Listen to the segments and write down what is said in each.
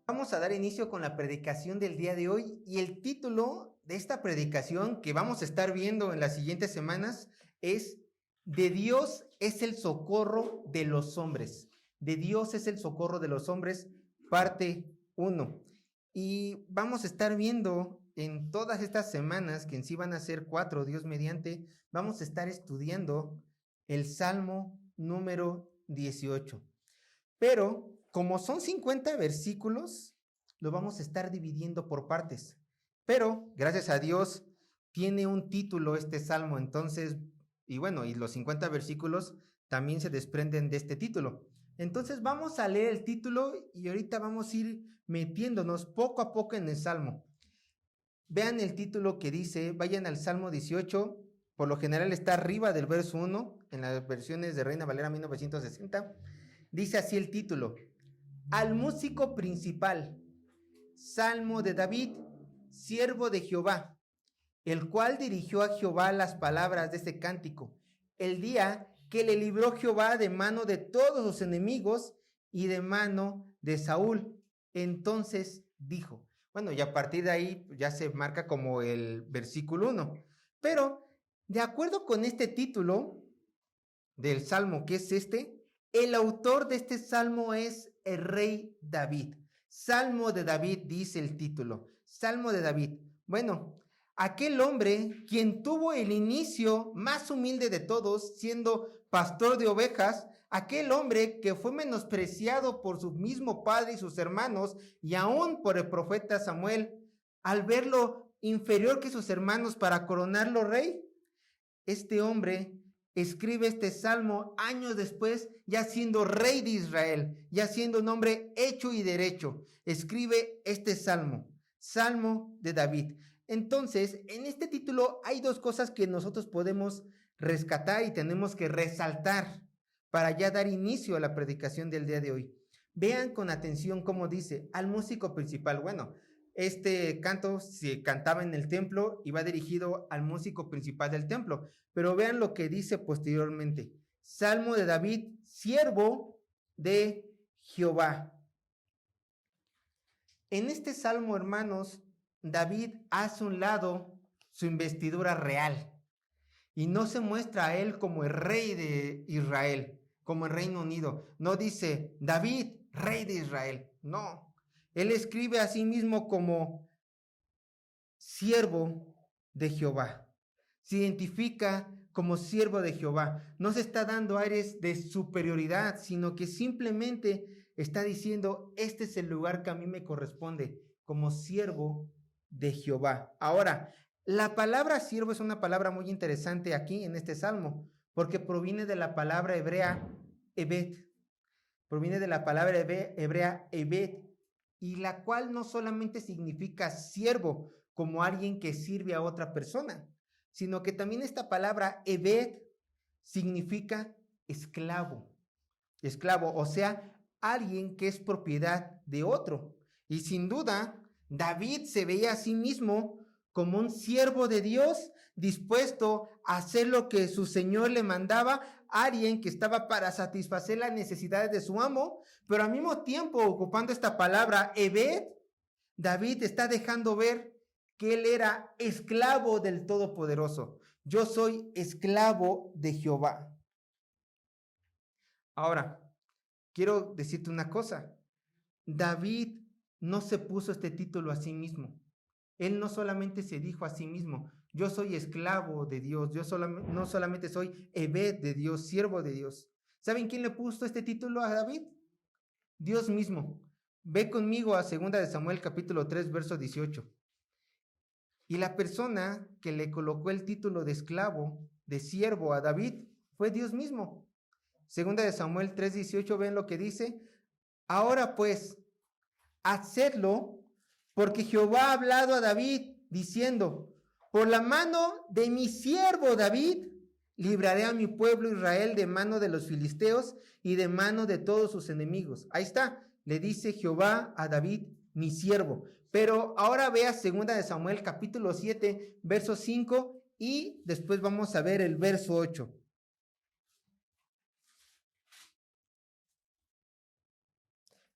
Vamos a dar inicio con la predicación del día de hoy y el título de esta predicación que vamos a estar viendo en las siguientes semanas es De Dios es el socorro de los hombres. De Dios es el socorro de los hombres, parte 1. Y vamos a estar viendo en todas estas semanas, que en sí van a ser 4, Dios mediante, vamos a estar estudiando el Salmo número 18. Pero como son 50 versículos, lo vamos a estar dividiendo por partes. Pero, gracias a Dios, tiene un título este salmo, entonces, y los 50 versículos también se desprenden de este título. Entonces vamos a leer el título y ahorita vamos a ir metiéndonos poco a poco en el salmo. Vean el título que dice, vayan al Salmo 18, por lo general está arriba del verso 1, en las versiones de Reina Valera 1960, dice así el título: Al músico principal, Salmo de David, siervo de Jehová, el cual dirigió a Jehová las palabras de este cántico, el día que le libró Jehová de mano de todos sus enemigos y de mano de Saúl. Entonces dijo, y a partir de ahí ya se marca como el versículo 1. Pero, de acuerdo con este título del Salmo, que es el autor de este Salmo es el rey David. Salmo de David dice el título. Salmo de David. Aquel hombre quien tuvo el inicio más humilde de todos, siendo pastor de ovejas, aquel hombre que fue menospreciado por su mismo padre y sus hermanos, y aún por el profeta Samuel, al verlo inferior que sus hermanos para coronarlo rey, este hombre escribe este salmo años después, ya siendo rey de Israel, ya siendo un hombre hecho y derecho. Escribe este salmo, Salmo de David. Entonces, en este título hay dos cosas que nosotros podemos rescatar y tenemos que resaltar para ya dar inicio a la predicación del día de hoy. Vean con atención cómo dice, al músico principal. Este canto se cantaba en el templo y va dirigido al músico principal del templo. Pero vean lo que dice posteriormente. Salmo de David, siervo de Jehová. En este salmo, hermanos, David hace a un lado su investidura real y no se muestra a él como el rey de Israel, como el Reino Unido. No dice David, rey de Israel. No. Él escribe a sí mismo como siervo de Jehová. Se identifica como siervo de Jehová. No se está dando aires de superioridad, sino que simplemente está diciendo, este es el lugar que a mí me corresponde, como siervo de Jehová. Ahora, la palabra siervo es una palabra muy interesante aquí en este salmo, porque proviene de la palabra hebrea Ebed. Proviene de la palabra hebrea Ebed, y la cual no solamente significa siervo, como alguien que sirve a otra persona, sino que también esta palabra Ebed significa esclavo, o sea, alguien que es propiedad de otro. Y sin duda, David se veía a sí mismo como un siervo de Dios, dispuesto a hacer lo que su Señor le mandaba, alguien que estaba para satisfacer las necesidades de su amo, pero al mismo tiempo, ocupando esta palabra Ebed, David está dejando ver que él era esclavo del Todopoderoso. Yo soy esclavo de Jehová. Ahora, quiero decirte una cosa. David no se puso este título a sí mismo. Él no solamente se dijo a sí mismo, yo soy esclavo de Dios, no solamente soy Ebed de Dios, siervo de Dios. ¿Saben quién le puso este título a David? Dios mismo. Ve conmigo a 2 de Samuel capítulo 3, verso 18. Y la persona que le colocó el título de esclavo, de siervo a David, fue Dios mismo. 2 de Samuel 3, 18, ven lo que dice. Ahora pues, hacedlo, porque Jehová ha hablado a David, diciendo, por la mano de mi siervo David, libraré a mi pueblo Israel de mano de los filisteos y de mano de todos sus enemigos. Ahí está, le dice Jehová a David, mi siervo. Pero ahora vea 2 de Samuel capítulo 7, verso 5 y después vamos a ver el verso 8.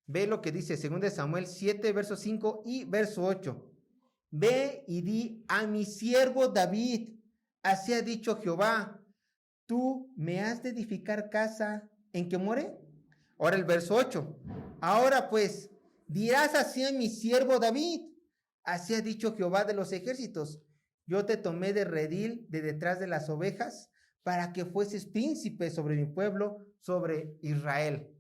Ve lo que dice 2 Samuel 7, verso 5 y verso 8. Ve y di a mi siervo David, así ha dicho Jehová, tú me has de edificar casa en que more. Ahora el verso 8. Ahora pues, dirás así a mi siervo David, así ha dicho Jehová de los ejércitos, yo te tomé de redil de detrás de las ovejas, para que fueses príncipe sobre mi pueblo, sobre Israel.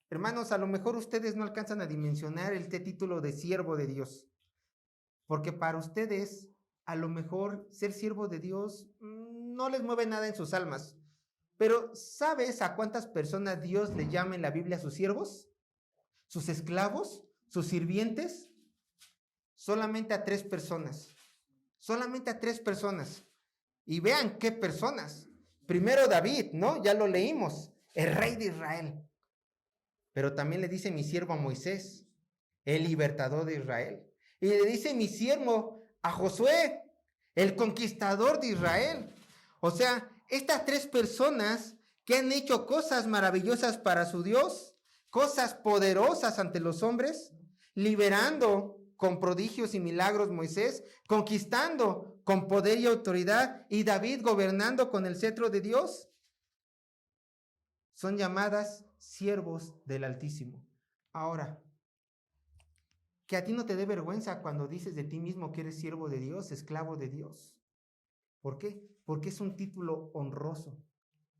Hermanos, a lo mejor ustedes no alcanzan a dimensionar este título de siervo de Dios, porque para ustedes, a lo mejor ser siervo de Dios no les mueve nada en sus almas. Pero ¿sabes a cuántas personas Dios le llama en la Biblia sus siervos? ¿Sus esclavos? ¿Sus sirvientes? Solamente a 3 personas. Solamente a 3 personas. Y vean qué personas. Primero David, ¿no? Ya lo leímos, el rey de Israel. Pero también le dice mi siervo a Moisés, el libertador de Israel. Y le dice mi siervo a Josué, el conquistador de Israel. O sea, estas 3 personas que han hecho cosas maravillosas para su Dios, cosas poderosas ante los hombres, liberando con prodigios y milagros Moisés, conquistando con poder y autoridad, y David gobernando con el cetro de Dios, son llamadas siervos del Altísimo. Ahora, que a ti no te dé vergüenza cuando dices de ti mismo que eres siervo de Dios, esclavo de Dios. ¿Por qué? Porque es un título honroso.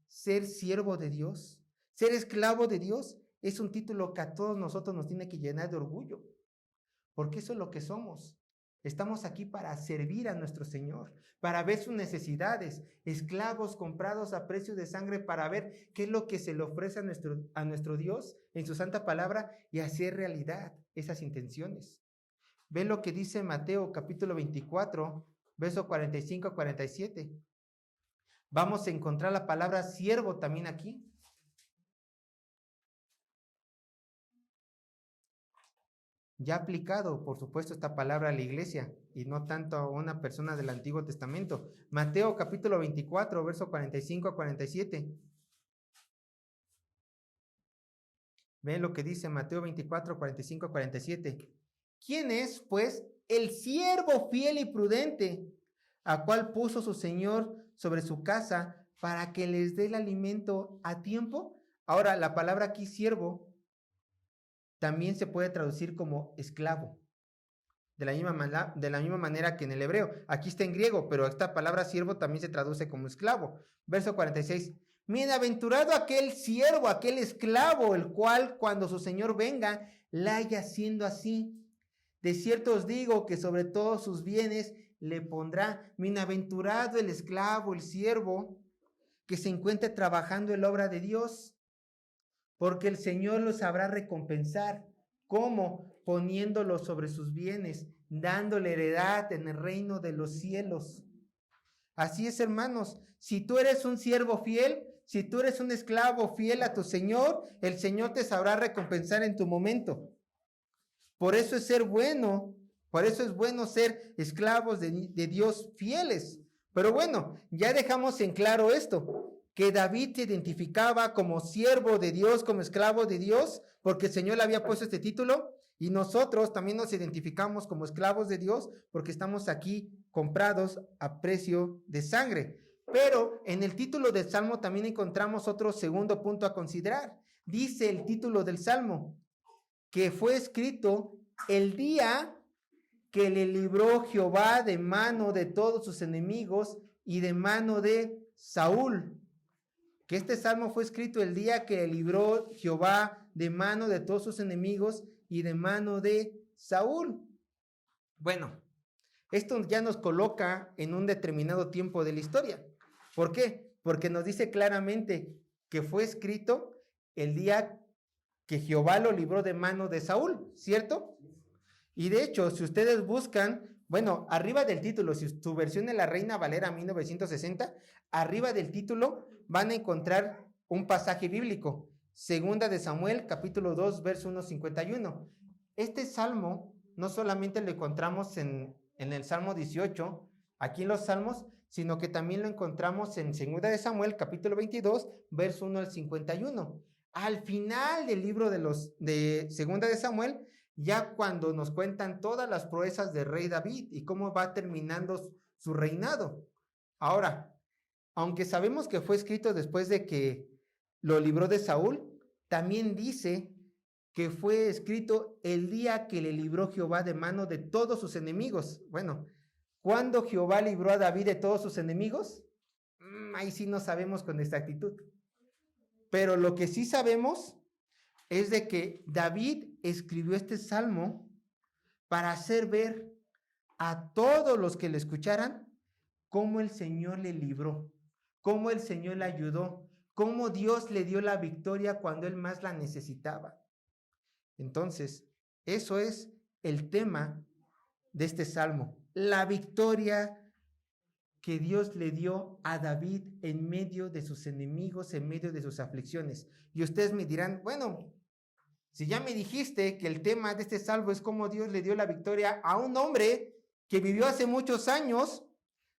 Ser siervo de Dios, ser esclavo de Dios, es un título que a todos nosotros nos tiene que llenar de orgullo. Porque eso es lo que somos. Estamos aquí para servir a nuestro Señor, para ver sus necesidades, esclavos comprados a precio de sangre, para ver qué es lo que se le ofrece a nuestro Dios en su santa palabra y hacer realidad esas intenciones. Ve lo que dice Mateo capítulo 24, verso 45 a 47. Vamos a encontrar la palabra siervo también aquí. Ya aplicado, por supuesto, esta palabra a la iglesia y no tanto a una persona del Antiguo Testamento. Mateo capítulo 24, verso 45 a 47. Ven lo que dice Mateo 24, 45 a 47. ¿Quién es, pues, el siervo fiel y prudente, a cual puso su Señor sobre su casa para que les dé el alimento a tiempo? Ahora, la palabra aquí siervo también se puede traducir como esclavo, de la misma manera que en el hebreo. Aquí está en griego, pero esta palabra siervo también se traduce como esclavo. Verso 46. Bienaventurado aquel siervo, aquel esclavo, el cual cuando su señor venga, la haya siendo así. De cierto os digo que sobre todos sus bienes le pondrá. Bienaventurado el esclavo, el siervo, que se encuentre trabajando en la obra de Dios, porque el Señor los sabrá recompensar. ¿Cómo? Poniéndolo sobre sus bienes, dándole heredad en el reino de los cielos. Así es, hermanos, si tú eres un siervo fiel, si tú eres un esclavo fiel a tu Señor, el Señor te sabrá recompensar en tu momento. Por eso es ser bueno, por eso es bueno ser esclavos de Dios fieles. Pero bueno, ya dejamos en claro esto, que David se identificaba como siervo de Dios, como esclavo de Dios, porque el Señor le había puesto este título, y nosotros también nos identificamos como esclavos de Dios, porque estamos aquí comprados a precio de sangre. Pero en el título del Salmo también encontramos otro segundo punto a considerar. Dice el título del Salmo, que fue escrito el día que le libró Jehová de mano de todos sus enemigos y de mano de Saúl. Que este salmo fue escrito el día que libró Jehová de mano de todos sus enemigos y de mano de Saúl. Bueno, esto ya nos coloca en un determinado tiempo de la historia. ¿Por qué? Porque nos dice claramente que fue escrito el día que Jehová lo libró de mano de Saúl, ¿cierto? Y de hecho, si ustedes buscan, bueno, arriba del título, si tu versión es la Reina Valera 1960, arriba del título van a encontrar un pasaje bíblico, Segunda de Samuel, capítulo 2, verso 1:51. Este salmo no solamente lo encontramos en el Salmo 18, aquí en los Salmos, sino que también lo encontramos en 2 de Samuel, capítulo 22, verso 1 al 51. Al final del libro de 2 de Samuel, ya cuando nos cuentan todas las proezas del rey David y cómo va terminando su reinado. Ahora, aunque sabemos que fue escrito después de que lo libró de Saúl, también dice que fue escrito el día que le libró Jehová de mano de todos sus enemigos. Bueno, ¿cuándo Jehová libró a David de todos sus enemigos? Ahí sí no sabemos con exactitud. Pero lo que sí sabemos es de que David escribió este salmo para hacer ver a todos los que le escucharan cómo el Señor le libró, cómo el Señor le ayudó, cómo Dios le dio la victoria cuando él más la necesitaba. Entonces, eso es el tema de este salmo, la victoria que Dios le dio a David en medio de sus enemigos, en medio de sus aflicciones. Y ustedes me dirán, bueno, si ya me dijiste que el tema de este salmo es cómo Dios le dio la victoria a un hombre que vivió hace muchos años,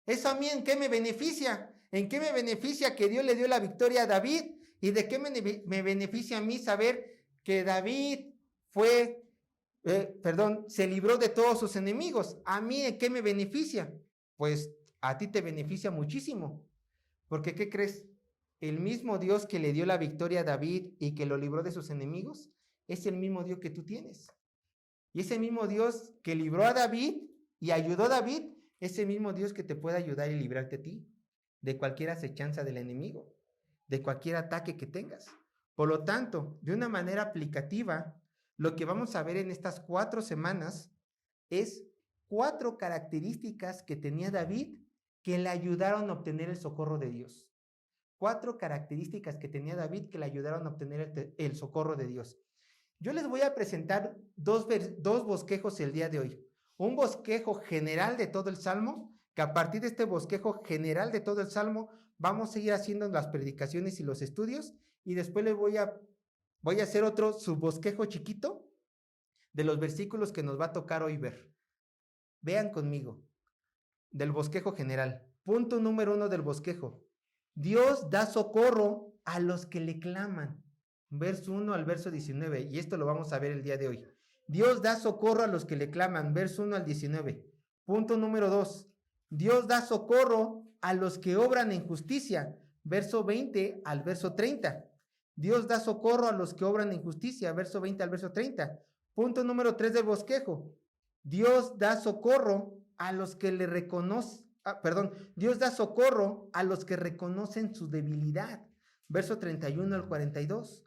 ¿eso a mí en qué me beneficia? ¿En qué me beneficia que Dios le dio la victoria a David? ¿Y de qué me beneficia a mí saber que David se libró de todos sus enemigos? ¿A mí en qué me beneficia? Pues a ti te beneficia muchísimo. Porque, ¿qué crees? El mismo Dios que le dio la victoria a David y que lo libró de sus enemigos, es el mismo Dios que tú tienes. Y ese mismo Dios que libró a David y ayudó a David, ese mismo Dios que te puede ayudar y librarte a ti de cualquier acechanza del enemigo, de cualquier ataque que tengas. Por lo tanto, de una manera aplicativa, lo que vamos a ver en estas 4 semanas es 4 características que tenía David que le ayudaron a obtener el socorro de Dios. 4 características que tenía David que le ayudaron a obtener el socorro de Dios. Yo les voy a presentar dos bosquejos el día de hoy. Un bosquejo general de todo el Salmo, que a partir de este bosquejo general de todo el Salmo, vamos a ir haciendo las predicaciones y los estudios, y después les voy a hacer otro subbosquejo chiquito de los versículos que nos va a tocar hoy ver. Vean conmigo, del bosquejo general. Punto número 1 del bosquejo. Dios da socorro a los que le claman. Verso 1 al verso 19, y esto lo vamos a ver el día de hoy. Dios da socorro a los que le claman, verso 1 al 19. Punto número 2. Dios da socorro a los que obran en justicia, verso 20 al verso 30. Dios da socorro a los que obran en justicia, verso 20 al verso 30. Punto número 3 del bosquejo. Dios da socorro a los que le reconocen, Dios da socorro a los que reconocen su debilidad, verso 31 al 42.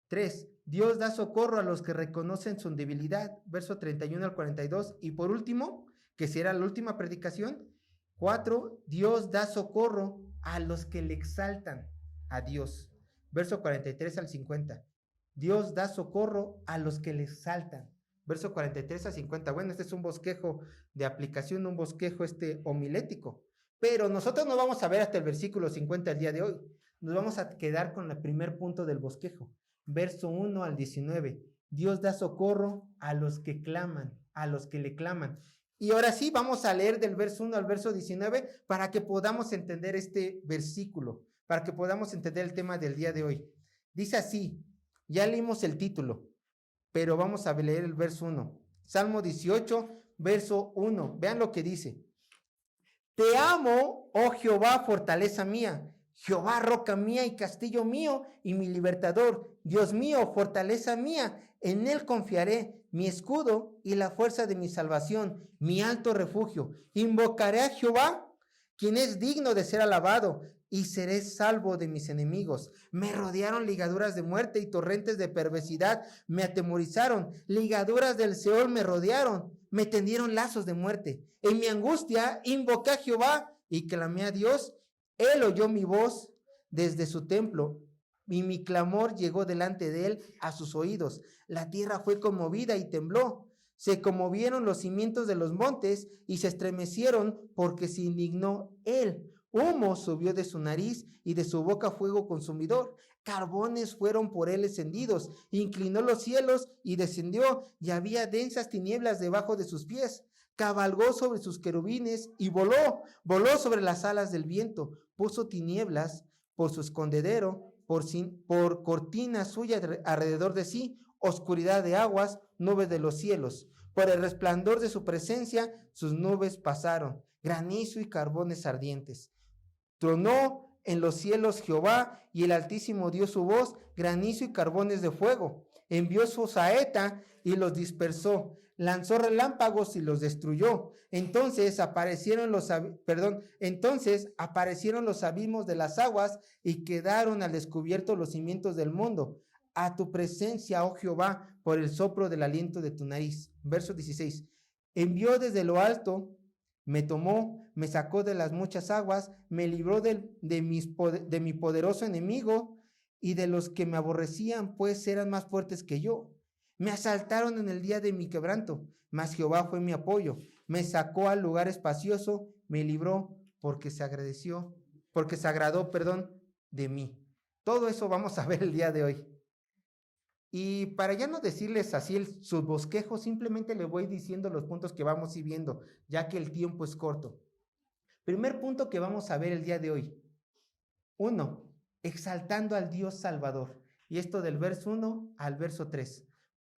3. Dios da socorro a los que reconocen su debilidad, verso 31 al 42. Y por último, que será la última predicación, 4. Dios da socorro a los que le exaltan a Dios, verso 43 al 50. Dios da socorro a los que le exaltan, verso 43 al 50. Bueno, este es un bosquejo de aplicación, un bosquejo homilético. Pero nosotros no vamos a ver hasta el versículo 50 el día de hoy. Nos vamos a quedar con el primer punto del bosquejo. Verso 1 al 19. Dios da socorro a los que claman, a los que le claman. Y ahora sí, vamos a leer del verso 1 al verso 19 para que podamos entender este versículo, para que podamos entender el tema del día de hoy. Dice así, ya leímos el título, pero vamos a leer el verso 1. Salmo 18, verso 1. Vean lo que dice. Te amo, oh Jehová, fortaleza mía. Jehová, roca mía y castillo mío y mi libertador. Dios mío, fortaleza mía, en él confiaré, mi escudo y la fuerza de mi salvación, mi alto refugio. Invocaré a Jehová, quien es digno de ser alabado, y seré salvo de mis enemigos. Me rodearon ligaduras de muerte y torrentes de perversidad me atemorizaron. Ligaduras del Seol me rodearon, me tendieron lazos de muerte. En mi angustia invoqué a Jehová y clamé a Dios. Él oyó mi voz desde su templo y mi clamor llegó delante de él a sus oídos. La tierra fue conmovida y tembló. Se conmovieron los cimientos de los montes y se estremecieron porque se indignó él. Humo subió de su nariz y de su boca fuego consumidor. Carbones fueron por él encendidos. Inclinó los cielos y descendió, y había densas tinieblas debajo de sus pies. cabalgó sobre sus querubines y voló sobre las alas del viento, puso tinieblas por su escondedero, por cortina suya alrededor de sí, oscuridad de aguas, nubes de los cielos. Por el resplandor de su presencia, sus nubes pasaron, granizo y carbones ardientes. Tronó en los cielos Jehová, y el Altísimo dio su voz, granizo y carbones de fuego. Envió su saeta y los dispersó, lanzó relámpagos y los destruyó. Entonces aparecieron los abismos de las aguas, y quedaron al descubierto los cimientos del mundo. A tu presencia, oh Jehová, por el soplo del aliento de tu nariz. Verso 16. Envió desde lo alto, me tomó, me sacó de las muchas aguas, me libró de mi poderoso enemigo y de los que me aborrecían, pues eran más fuertes que yo. Me asaltaron en el día de mi quebranto, mas Jehová fue mi apoyo. Me sacó al lugar espacioso, me libró porque se agradó de mí. Todo eso vamos a ver el día de hoy. Y para ya no decirles así sus bosquejos, simplemente les voy diciendo los puntos que vamos a ir viendo, ya que el tiempo es corto. Primer punto que vamos a ver el día de hoy. 1. Exaltando al Dios Salvador. Y esto del verso 1 al verso 3.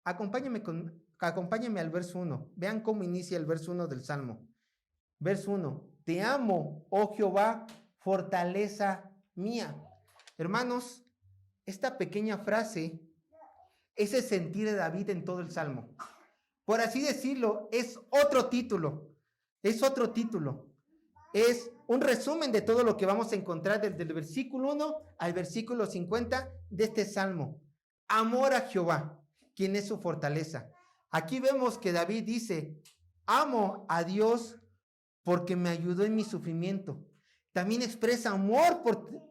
Acompáñame al verso 1. Vean cómo inicia el verso 1 del Salmo. Verso 1. Te amo, oh Jehová, fortaleza mía. Hermanos, esta pequeña frase es el sentir de David en todo el Salmo. Por así decirlo, es otro título. Es un resumen de todo lo que vamos a encontrar desde el versículo 1 al versículo 50 de este Salmo. Amor a Jehová, quien es su fortaleza. Aquí vemos que David dice, amo a Dios porque me ayudó en mi sufrimiento. También expresa amor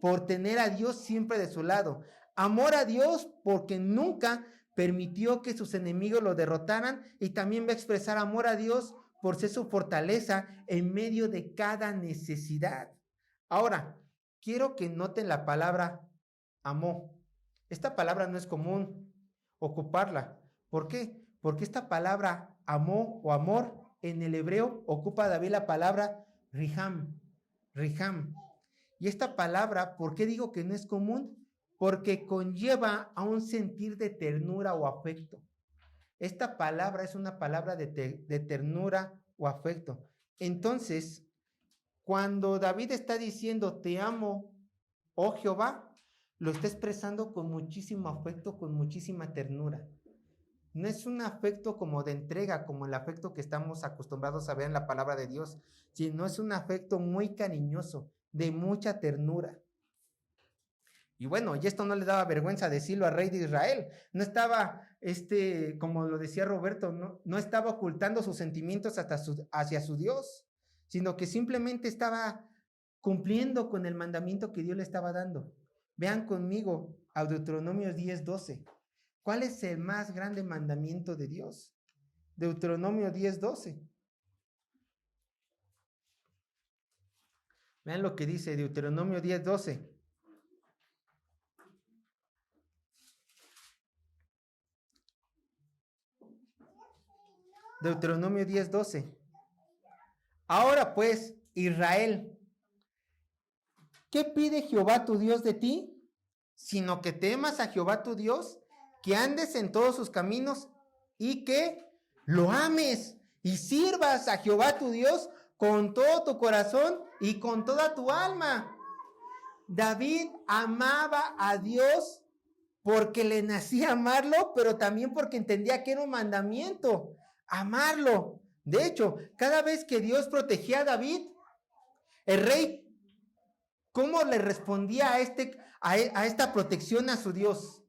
por tener a Dios siempre de su lado. Amor a Dios porque nunca permitió que sus enemigos lo derrotaran, y también va a expresar amor a Dios por ser su fortaleza en medio de cada necesidad. Ahora, quiero que noten la palabra amó. Esta palabra no es común ocuparla. ¿Por qué? Porque esta palabra amó o amor en el hebreo ocupa David la palabra riham. Y esta palabra, ¿por qué digo que no es común? Porque conlleva a un sentir de ternura o afecto. Esta palabra es una palabra de ternura o afecto. Entonces, cuando David está diciendo, te amo, oh Jehová, lo está expresando con muchísimo afecto, con muchísima ternura. No es un afecto como de entrega, como el afecto que estamos acostumbrados a ver en la palabra de Dios, sino es un afecto muy cariñoso, de mucha ternura. Y bueno, y esto no le daba vergüenza decirlo al rey de Israel. No estaba, como lo decía Roberto, no estaba ocultando sus sentimientos hacia su Dios, sino que simplemente estaba cumpliendo con el mandamiento que Dios le estaba dando. Vean conmigo a Deuteronomio 10:12. ¿Cuál es el más grande mandamiento de Dios? Deuteronomio 10:12. Vean lo que dice Deuteronomio 10:12. Deuteronomio 10:12. Ahora pues, Israel, ¿qué pide Jehová tu Dios de ti? Sino que temas a Jehová tu Dios, que andes en todos sus caminos y que lo ames y sirvas a Jehová tu Dios con todo tu corazón y con toda tu alma. David amaba a Dios porque le nacía amarlo, pero también porque entendía que era un mandamiento, amarlo. De hecho, cada vez que Dios protegía a David, el rey, ¿cómo le respondía a esta protección a su Dios?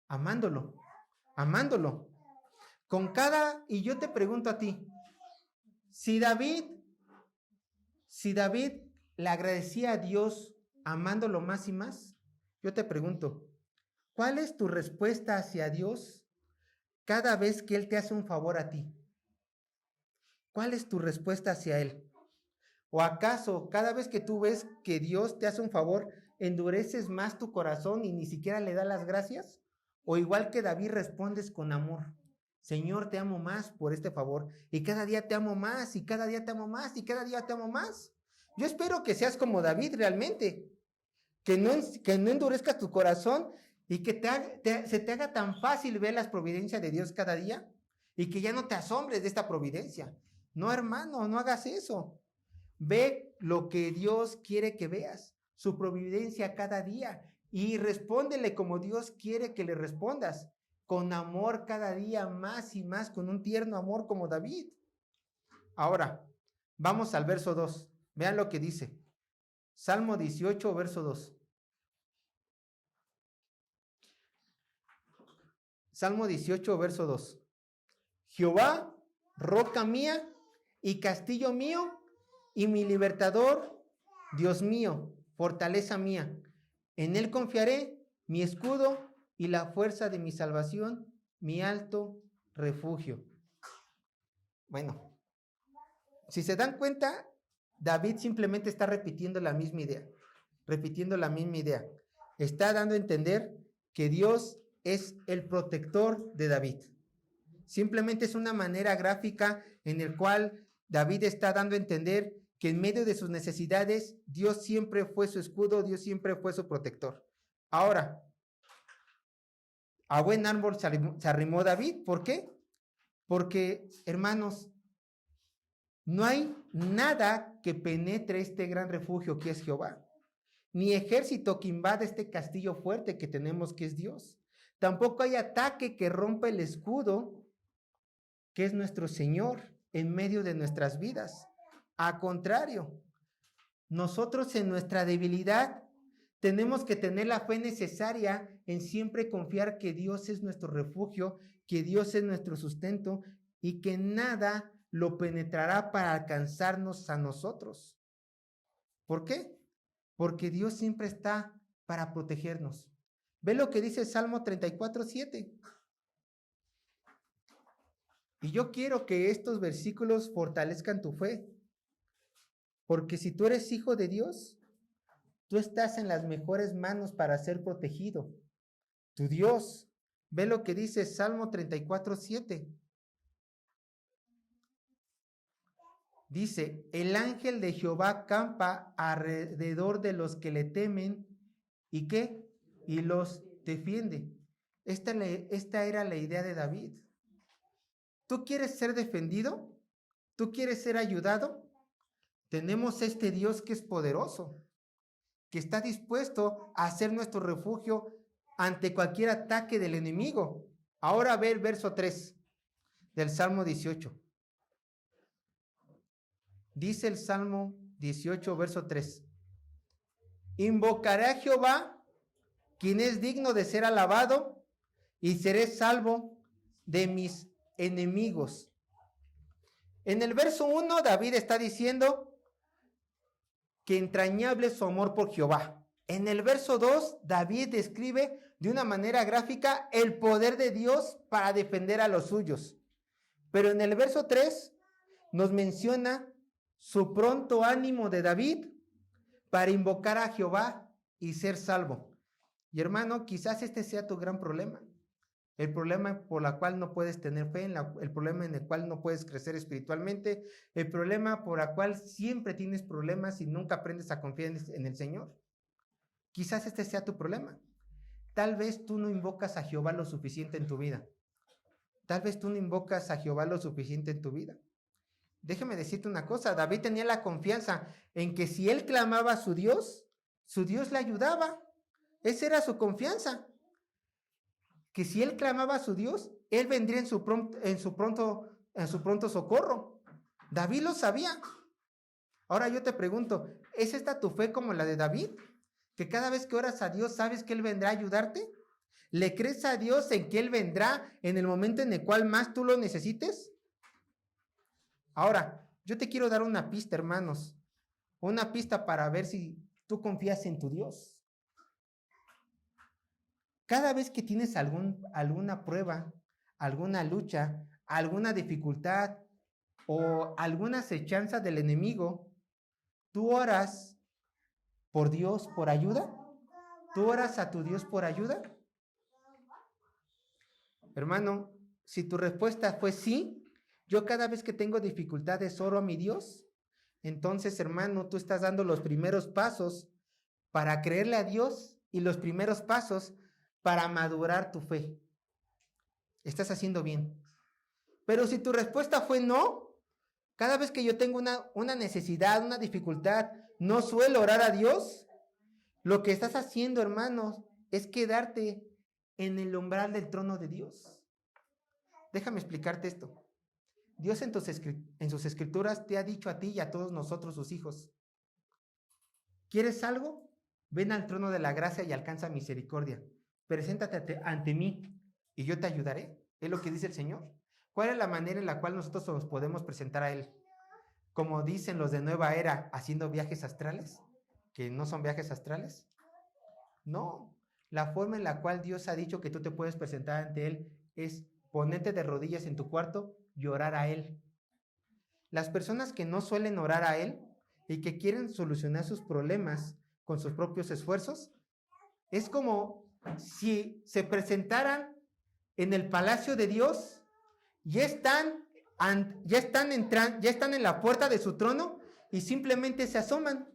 Amándolo. Y yo te pregunto a ti, si David le agradecía a Dios amándolo más y más, yo te pregunto, ¿cuál es tu respuesta hacia Dios cada vez que Él te hace un favor a ti? ¿Cuál es tu respuesta hacia Él? ¿O acaso cada vez que tú ves que Dios te hace un favor, endureces más tu corazón y ni siquiera le das las gracias? ¿O igual que David respondes con amor? Señor, te amo más por este favor. Y cada día te amo más, y cada día te amo más, y cada día te amo más. Yo espero que seas como David realmente. Que no endurezcas tu corazón y que se te haga tan fácil ver las providencias de Dios cada día y que ya no te asombres de esta providencia. No, hermano, no hagas eso. Ve lo que Dios quiere que veas, su providencia cada día, y respóndele como Dios quiere que le respondas, con amor cada día más y más, con un tierno amor como David. Ahora, vamos al verso 2. Vean lo que dice. Salmo 18, verso 2. Salmo 18, verso 2. Jehová, roca mía y castillo mío y mi libertador, Dios mío, fortaleza mía. En él confiaré, mi escudo y la fuerza de mi salvación, mi alto refugio. Bueno, si se dan cuenta, David simplemente está repitiendo la misma idea. Está dando a entender que Dios es el protector de David. Simplemente es una manera gráfica en el cual David está dando a entender que en medio de sus necesidades, Dios siempre fue su escudo, Dios siempre fue su protector. Ahora, a buen árbol se arrimó David. ¿Por qué? Porque, hermanos, no hay nada que penetre este gran refugio que es Jehová, ni ejército que invade este castillo fuerte que tenemos que es Dios. Tampoco hay ataque que rompa el escudo que es nuestro Señor en medio de nuestras vidas. Al contrario, nosotros en nuestra debilidad tenemos que tener la fe necesaria en siempre confiar que Dios es nuestro refugio, que Dios es nuestro sustento y que nada lo penetrará para alcanzarnos a nosotros. ¿Por qué? Porque Dios siempre está para protegernos. Ve lo que dice Salmo 34, 7. Y yo quiero que estos versículos fortalezcan tu fe. Porque si tú eres hijo de Dios, tú estás en las mejores manos para ser protegido. Tu Dios. Ve lo que dice Salmo 34, 7. Dice, el ángel de Jehová campa alrededor de los que le temen. ¿Y qué? Y los defiende. Esta era la idea de David. ¿Tú quieres ser defendido? ¿Tú quieres ser ayudado? Tenemos este Dios que es poderoso, que está dispuesto a ser nuestro refugio ante cualquier ataque del enemigo. Ahora ve el verso 3 del Salmo 18. Dice el Salmo 18, verso 3. Invocaré a Jehová, quien es digno de ser alabado, y seré salvo de mis enemigos. En el verso 1, David está diciendo que entrañable es su amor por Jehová. En el verso 2, David describe de una manera gráfica el poder de Dios para defender a los suyos. Pero en el verso 3 nos menciona su pronto ánimo de David para invocar a Jehová y ser salvo. Y hermano, quizás este sea tu gran problema. El problema por el cual no puedes tener fe, el problema en el cual no puedes crecer espiritualmente, el problema por el cual siempre tienes problemas y nunca aprendes a confiar en el Señor. Quizás este sea tu problema. Tal vez tú no invocas a Jehová lo suficiente en tu vida. Tal vez tú no invocas a Jehová lo suficiente en tu vida. Déjame decirte una cosa, David tenía la confianza en que si él clamaba a su Dios le ayudaba. Esa era su confianza. Que si él clamaba a su Dios, él vendría en su pronto socorro. David lo sabía. Ahora yo te pregunto, ¿es esta tu fe como la de David? Que cada vez que oras a Dios, ¿sabes que él vendrá a ayudarte? ¿Le crees a Dios en que él vendrá en el momento en el cual más tú lo necesites? Ahora, yo te quiero dar una pista, hermanos. Una pista para ver si tú confías en tu Dios. Cada vez que tienes alguna prueba, alguna lucha, alguna dificultad o alguna acechanza del enemigo, ¿tú oras por Dios por ayuda? ¿Tú oras a tu Dios por ayuda? Hermano, si tu respuesta fue sí, yo cada vez que tengo dificultades oro a mi Dios, entonces, hermano, tú estás dando los primeros pasos para creerle a Dios y los primeros pasos para madurar tu fe. Estás haciendo bien. Pero si tu respuesta fue no, cada vez que yo tengo una necesidad, una dificultad, no suelo orar a Dios, lo que estás haciendo, hermanos, es quedarte en el umbral del trono de Dios. Déjame explicarte esto. Dios en sus escrituras te ha dicho a ti y a todos nosotros, sus hijos, ¿quieres algo? Ven al trono de la gracia y alcanza misericordia. Preséntate ante mí y yo te ayudaré. Es lo que dice el Señor. ¿Cuál es la manera en la cual nosotros nos podemos presentar a Él? Como dicen los de Nueva Era, haciendo viajes astrales, que no son viajes astrales. No, la forma en la cual Dios ha dicho que tú te puedes presentar ante Él es ponerte de rodillas en tu cuarto y orar a Él. Las personas que no suelen orar a Él y que quieren solucionar sus problemas con sus propios esfuerzos, es como si se presentaran en el palacio de Dios, ya están en la puerta de su trono y simplemente se asoman.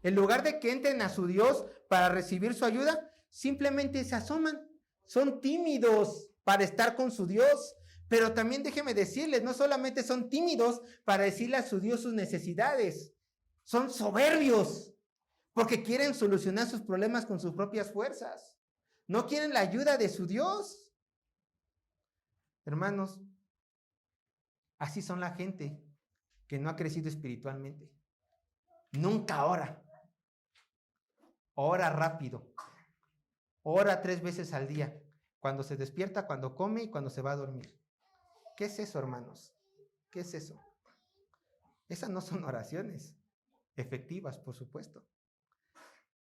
En lugar de que entren a su Dios para recibir su ayuda, simplemente se asoman. Son tímidos para estar con su Dios. Pero también déjeme decirles, no solamente son tímidos para decirle a su Dios sus necesidades, son soberbios porque quieren solucionar sus problemas con sus propias fuerzas. No quieren la ayuda de su Dios. Hermanos, así son la gente que no ha crecido espiritualmente. Nunca ora. Ora rápido. Ora 3 veces al día. Cuando se despierta, cuando come y cuando se va a dormir. ¿Qué es eso, hermanos? ¿Qué es eso? Esas no son oraciones efectivas, por supuesto.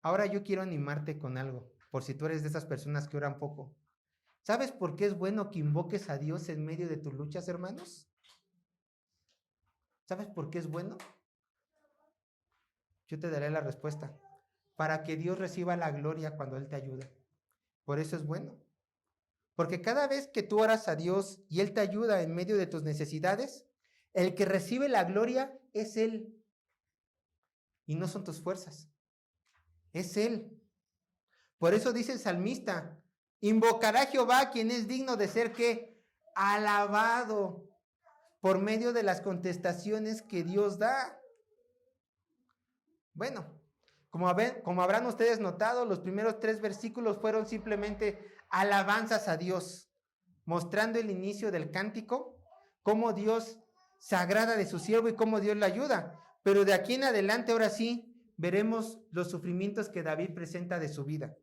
Ahora yo quiero animarte con algo, por si tú eres de esas personas que oran poco. ¿Sabes por qué es bueno que invoques a Dios en medio de tus luchas, hermanos? ¿Sabes por qué es bueno? Yo te daré la respuesta. Para que Dios reciba la gloria cuando Él te ayuda. Por eso es bueno. Porque cada vez que tú oras a Dios y Él te ayuda en medio de tus necesidades, el que recibe la gloria es Él. Y no son tus fuerzas. Es Él. Por eso dice el salmista, invocará a Jehová quien es digno de ser ¿qué? Alabado por medio de las contestaciones que Dios da. Bueno, como habrán ustedes notado, los primeros 3 versículos fueron simplemente alabanzas a Dios, mostrando el inicio del cántico, cómo Dios se agrada de su siervo y cómo Dios le ayuda. Pero de aquí en adelante, ahora sí, veremos los sufrimientos que David presenta de su vida.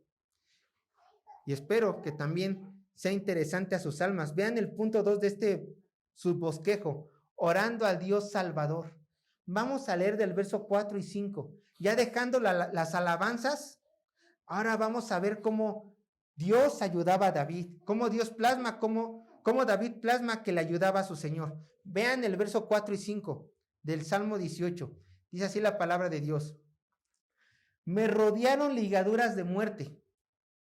Y espero que también sea interesante a sus almas. Vean el punto 2 de este subbosquejo, orando al Dios Salvador. Vamos a leer del verso 4 y 5. Ya dejando las alabanzas, ahora vamos a ver cómo Dios ayudaba a David, cómo Dios plasma, cómo David plasma que le ayudaba a su Señor. Vean el verso 4 y 5 del Salmo 18. Dice así la palabra de Dios. Me rodearon ligaduras de muerte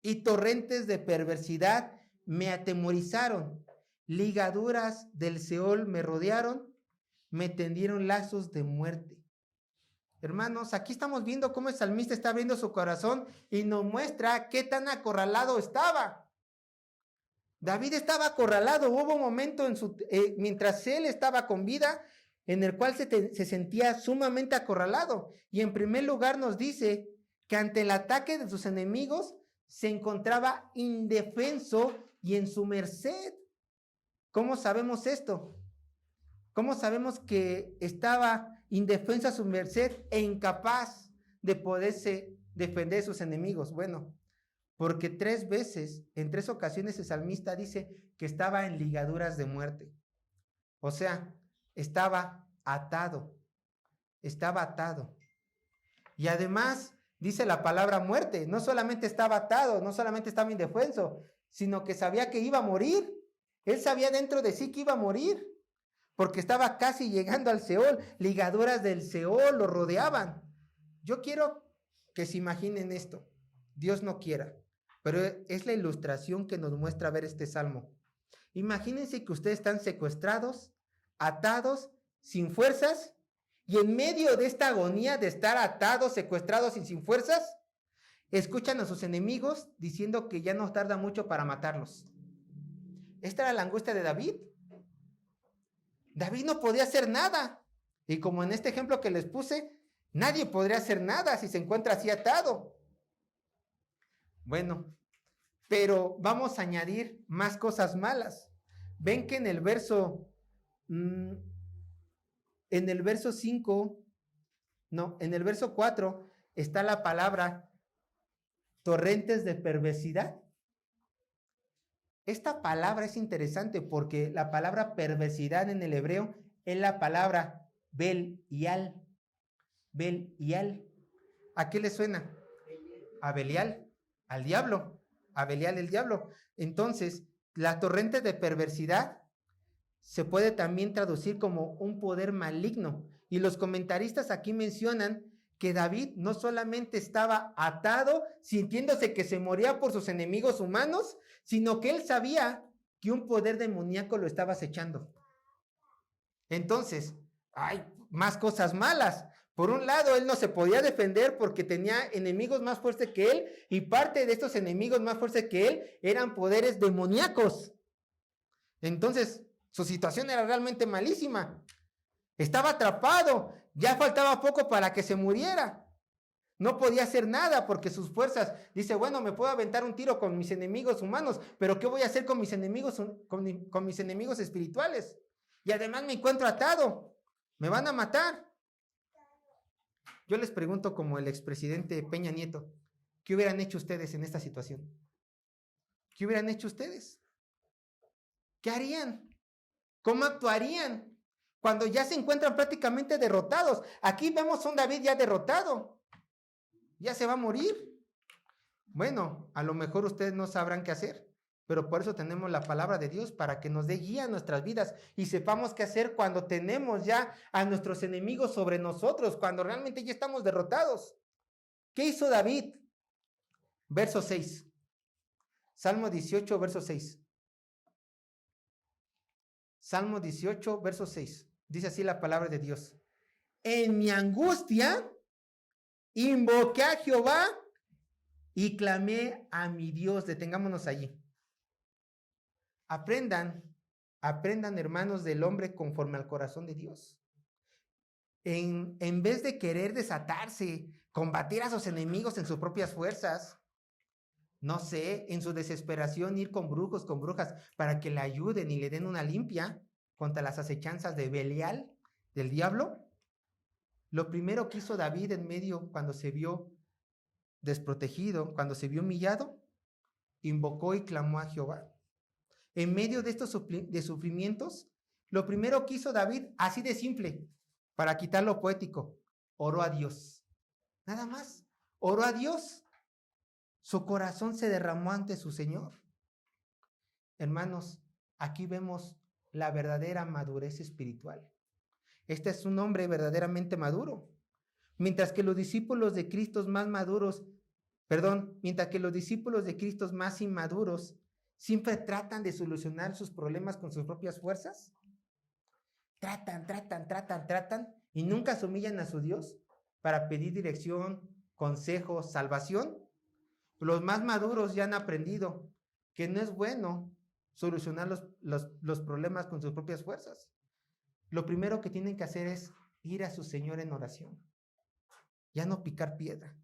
y torrentes de perversidad me atemorizaron. Ligaduras del Seol me rodearon, me tendieron lazos de muerte. Hermanos, aquí estamos viendo cómo el salmista está abriendo su corazón y nos muestra qué tan acorralado estaba. David estaba acorralado. Hubo un momento mientras él estaba con vida en el cual se sentía sumamente acorralado. Y en primer lugar nos dice que ante el ataque de sus enemigos se encontraba indefenso y en su merced. ¿Cómo sabemos esto? ¿Cómo sabemos que estaba indefenso a su merced e incapaz de poderse defender de sus enemigos? Bueno, porque 3 veces, en 3 ocasiones el salmista dice que estaba en ligaduras de muerte. O sea, estaba atado. Y además dice la palabra muerte. No solamente estaba atado, no solamente estaba indefenso, sino que sabía que iba a morir. Él sabía dentro de sí que iba a morir, porque estaba casi llegando al Seol. Ligaduras del Seol lo rodeaban. Yo quiero que se imaginen esto. Dios no quiera, pero es la ilustración que nos muestra ver este salmo. Imagínense que ustedes están secuestrados, atados, sin fuerzas, y en medio de esta agonía de estar atados, secuestrados y sin fuerzas, escuchan a sus enemigos diciendo que ya no tarda mucho para matarlos. Esta era la angustia de David. David no podía hacer nada. Y como en este ejemplo que les puse, nadie podría hacer nada si se encuentra así atado. Bueno, pero vamos a añadir más cosas malas. Ven que en el verso 4 está la palabra torrentes de perversidad. Esta palabra es interesante porque la palabra perversidad en el hebreo es la palabra Belial. Belial. ¿A qué le suena? A Belial, al diablo. A Belial, el diablo. Entonces, la torrente de perversidad se puede también traducir como un poder maligno. Y los comentaristas aquí mencionan que David no solamente estaba atado, sintiéndose que se moría por sus enemigos humanos, sino que él sabía que un poder demoníaco lo estaba acechando. Entonces, hay más cosas malas. Por un lado, él no se podía defender porque tenía enemigos más fuertes que él, y parte de estos enemigos más fuertes que él eran poderes demoníacos. Entonces, su situación era realmente malísima. Estaba atrapado, ya faltaba poco para que se muriera. No podía hacer nada porque sus fuerzas, dice, bueno, me puedo aventar un tiro con mis enemigos humanos, pero ¿qué voy a hacer con mis enemigos, con mis enemigos espirituales? Y además me encuentro atado, me van a matar. Yo les pregunto como el expresidente Peña Nieto, ¿qué hubieran hecho ustedes en esta situación? ¿Qué hubieran hecho ustedes? ¿Qué harían? ¿Cómo actuarían? Cuando ya se encuentran prácticamente derrotados. Aquí vemos a un David ya derrotado. Ya se va a morir. Bueno, a lo mejor ustedes no sabrán qué hacer, pero por eso tenemos la palabra de Dios para que nos dé guía en nuestras vidas y sepamos qué hacer cuando tenemos ya a nuestros enemigos sobre nosotros, cuando realmente ya estamos derrotados. ¿Qué hizo David? Verso 6. Salmo 18, verso 6. Salmo 18, verso 6. Dice así la palabra de Dios. En mi angustia invoqué a Jehová y clamé a mi Dios. Detengámonos allí. Aprendan hermanos del hombre conforme al corazón de Dios. En vez de querer desatarse, combatir a sus enemigos en sus propias fuerzas, no sé, en su desesperación ir con brujos, con brujas, para que le ayuden y le den una limpia contra las acechanzas de Belial, del diablo. Lo primero que hizo David en medio, cuando se vio desprotegido, cuando se vio humillado, invocó y clamó a Jehová. En medio de estos de sufrimientos, lo primero que hizo David, así de simple, para quitar lo poético, oró a Dios. Nada más, oró a Dios. Su corazón se derramó ante su Señor. Hermanos, aquí vemos la verdadera madurez espiritual. Este es un hombre verdaderamente maduro. Mientras que los discípulos de Cristo más inmaduros siempre tratan de solucionar sus problemas con sus propias fuerzas. Tratan y nunca se humillan a su Dios para pedir dirección, consejo, salvación. Los más maduros ya han aprendido que no es bueno solucionar los problemas con sus propias fuerzas. Lo primero que tienen que hacer es ir a su Señor en oración. Ya no picar piedra.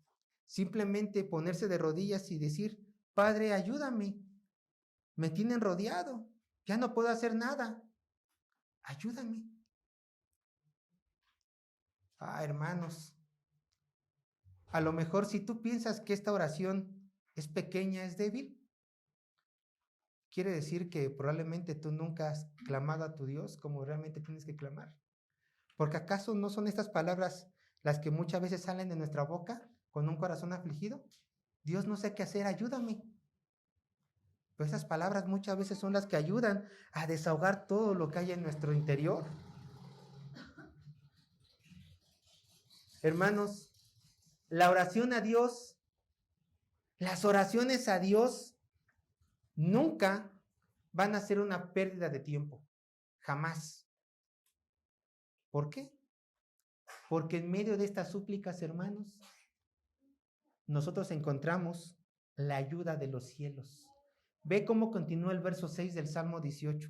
Simplemente ponerse de rodillas y decir, Padre, ayúdame. Me tienen rodeado. Ya no puedo hacer nada. Ayúdame. Hermanos, a lo mejor si tú piensas que esta oración es pequeña, es débil, quiere decir que probablemente tú nunca has clamado a tu Dios como realmente tienes que clamar. Porque ¿acaso no son estas palabras las que muchas veces salen de nuestra boca con un corazón afligido? Dios, no sé qué hacer, ayúdame. Pero esas palabras muchas veces son las que ayudan a desahogar todo lo que hay en nuestro interior. Hermanos, la oración a Dios, las oraciones a Dios nunca van a ser una pérdida de tiempo. Jamás. ¿Por qué? Porque en medio de estas súplicas, hermanos, nosotros encontramos la ayuda de los cielos. Ve cómo continúa el verso 6 del Salmo 18.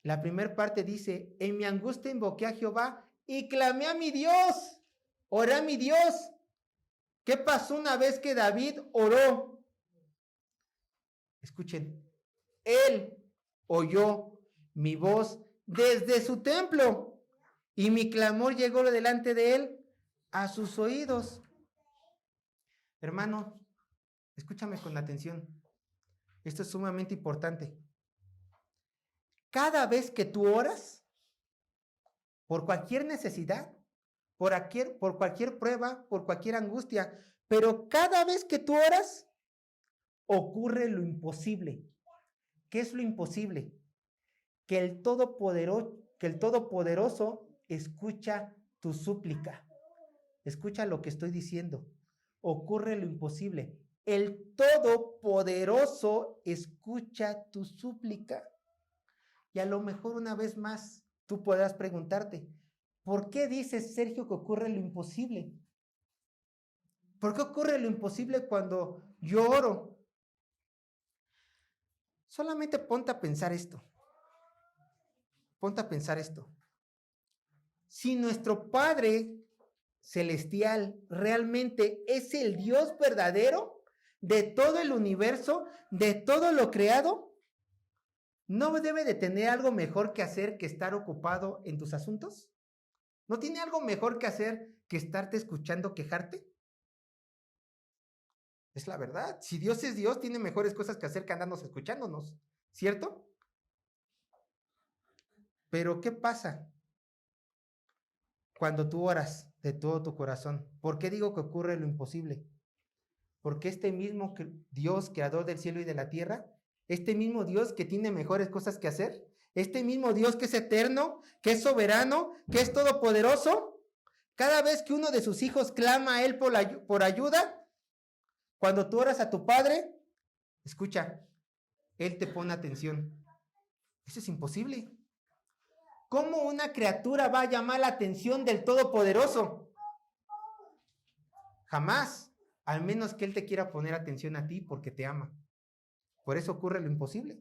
La primera parte dice, en mi angustia invoqué a Jehová y clamé a mi Dios, oré a mi Dios. ¿Qué pasó una vez que David oró? Escuchen, él oyó mi voz desde su templo y mi clamor llegó delante de él a sus oídos. Hermano, escúchame con atención. Esto es sumamente importante. Cada vez que tú oras, por cualquier necesidad, por cualquier prueba, por cualquier angustia, pero cada vez que tú oras, ocurre lo imposible. ¿Qué es lo imposible? Que el Todopoderoso escucha tu súplica. Escucha lo que estoy diciendo. Ocurre lo imposible. El Todopoderoso escucha tu súplica. Y a lo mejor una vez más tú podrás preguntarte, ¿por qué dices, Sergio, que ocurre lo imposible? ¿Por qué ocurre lo imposible cuando yo oro? Solamente ponte a pensar esto. Ponte a pensar esto. Si nuestro Padre Celestial realmente es el Dios verdadero de todo el universo, de todo lo creado, ¿no debe de tener algo mejor que hacer que estar ocupado en tus asuntos? ¿No tiene algo mejor que hacer que estarte escuchando quejarte? Es la verdad. Si Dios es Dios, tiene mejores cosas que hacer que andarnos escuchándonos, ¿cierto? Pero ¿qué pasa cuando tú oras de todo tu corazón? ¿Por qué digo que ocurre lo imposible? Porque este mismo Dios, creador del cielo y de la tierra, este mismo Dios que tiene mejores cosas que hacer, este mismo Dios que es eterno, que es soberano, que es todopoderoso, cada vez que uno de sus hijos clama a Él por ayuda, cuando tú oras a tu Padre, escucha, Él te pone atención. Eso es imposible. ¿Cómo una criatura va a llamar la atención del Todopoderoso? Jamás, al menos que Él te quiera poner atención a ti porque te ama. Por eso ocurre lo imposible.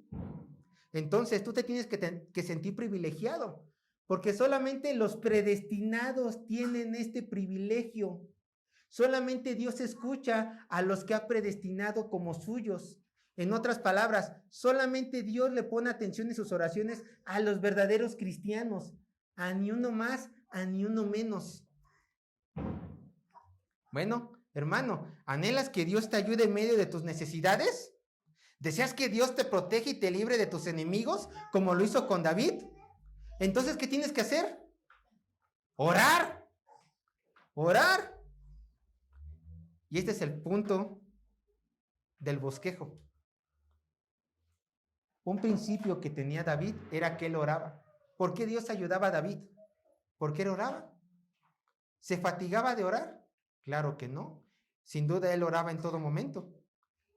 Entonces tú te tienes que sentir privilegiado, porque solamente los predestinados tienen este privilegio. Solamente Dios escucha a los que ha predestinado como suyos. En otras palabras, solamente Dios le pone atención en sus oraciones a los verdaderos cristianos, a ni uno más, a ni uno menos. Bueno, hermano, ¿anhelas que Dios te ayude en medio de tus necesidades? ¿Deseas que Dios te proteja y te libre de tus enemigos, como lo hizo con David? Entonces, ¿qué tienes que hacer? Orar. Orar. Y este es el punto del bosquejo. Un principio que tenía David era que él oraba. ¿Por qué Dios ayudaba a David? ¿Por qué él oraba? ¿Se fatigaba de orar? Claro que no. Sin duda él oraba en todo momento.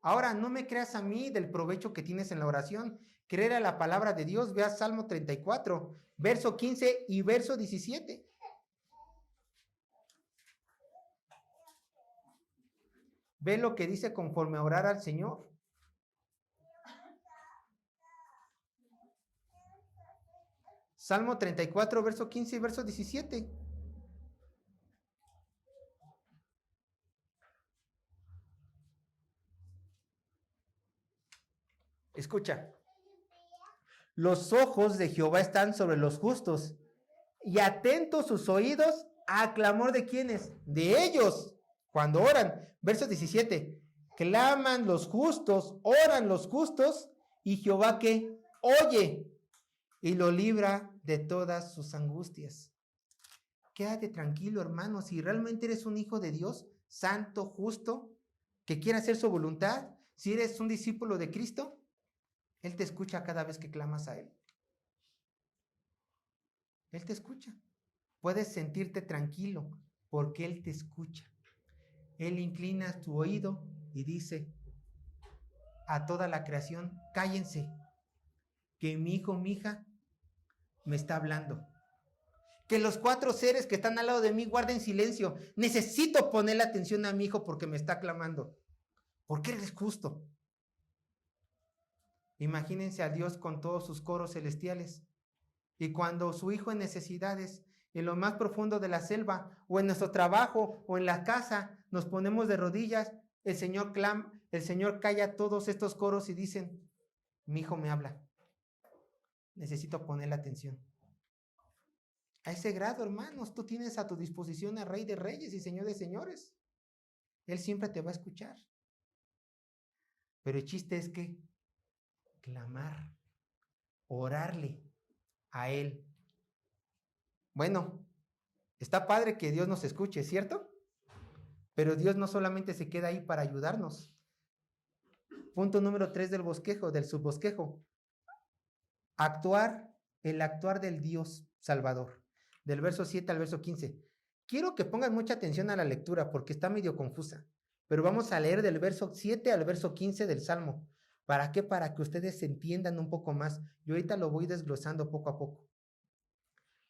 Ahora, no me creas a mí del provecho que tienes en la oración. Creer a la palabra de Dios. Vea Salmo 34, verso 15 y verso 17. Ve lo que dice conforme a orar al Señor. Salmo 34, verso 15 y verso 17. Escucha. Los ojos de Jehová están sobre los justos y atentos sus oídos a clamor de quienes, de ellos, cuando oran. Verso 17. Claman los justos, oran los justos y Jehová que oye y lo libra de todas sus angustias. Quédate tranquilo, hermano, si realmente eres un hijo de Dios, santo, justo, que quiere hacer su voluntad, si eres un discípulo de Cristo, Él te escucha cada vez que clamas a Él. Él te escucha. Puedes sentirte tranquilo porque Él te escucha. Él inclina tu oído y dice, a toda la creación, cállense, que mi hijo, mi hija, me está hablando. Que los 4 seres que están al lado de mí guarden silencio. Necesito ponerle atención a mi hijo porque me está clamando. Porque Él es justo. Imagínense a Dios con todos sus coros celestiales. Y cuando su hijo en necesidades, en lo más profundo de la selva, o en nuestro trabajo, o en la casa, nos ponemos de rodillas, el Señor calla todos estos coros y dicen, mi hijo me habla. Necesito ponerle atención. A ese grado, hermanos, tú tienes a tu disposición al Rey de Reyes y Señor de Señores. Él siempre te va a escuchar. Pero el chiste es que clamar, orarle a Él. Bueno, está padre que Dios nos escuche, ¿cierto? Pero Dios no solamente se queda ahí para ayudarnos. Punto número 3 del subbosquejo. El actuar del Dios Salvador. Del verso 7 al verso 15. Quiero que pongan mucha atención a la lectura porque está medio confusa. Pero vamos a leer del verso 7 al verso 15 del Salmo. ¿Para qué? Para que ustedes se entiendan un poco más. Yo ahorita lo voy desglosando poco a poco.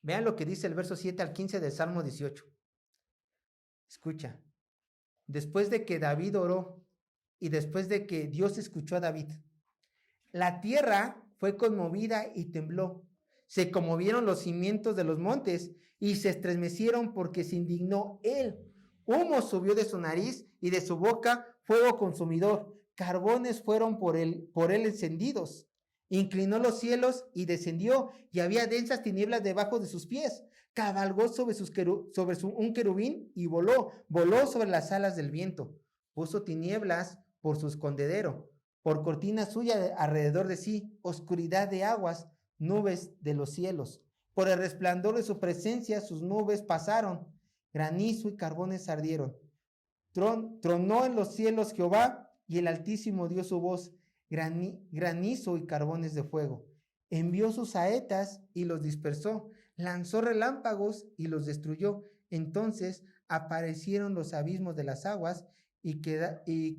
Vean lo que dice el verso 7 al 15 del Salmo 18. Escucha. Después de que David oró y después de que Dios escuchó a David, la tierra fue conmovida y tembló. Se conmovieron los cimientos de los montes y se estremecieron porque se indignó él. Humo subió de su nariz y de su boca fuego consumidor. Carbones fueron por él encendidos. Inclinó los cielos y descendió, y había densas tinieblas debajo de sus pies. Cabalgó sobre un querubín y voló sobre las alas del viento. Puso tinieblas por su escondedero, por cortina suya alrededor de sí, oscuridad de aguas, nubes de los cielos. Por el resplandor de su presencia sus nubes pasaron, granizo y carbones ardieron. Tronó en los cielos Jehová, y el Altísimo dio su voz, granizo y carbones de fuego. Envió sus saetas y los dispersó, lanzó relámpagos y los destruyó. Entonces aparecieron los abismos de las aguas y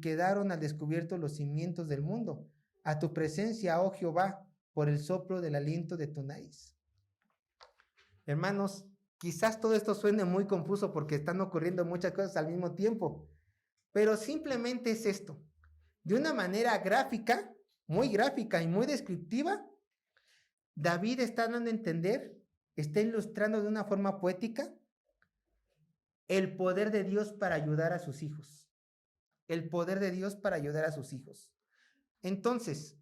quedaron al descubierto los cimientos del mundo. A tu presencia, oh Jehová, por el soplo del aliento de tu nariz. Hermanos, quizás todo esto suene muy confuso porque están ocurriendo muchas cosas al mismo tiempo, pero simplemente es esto. De una manera gráfica y muy descriptiva, David está dando a entender, está ilustrando de una forma poética el poder de Dios para ayudar a sus hijos. El poder de Dios para ayudar a sus hijos. Entonces,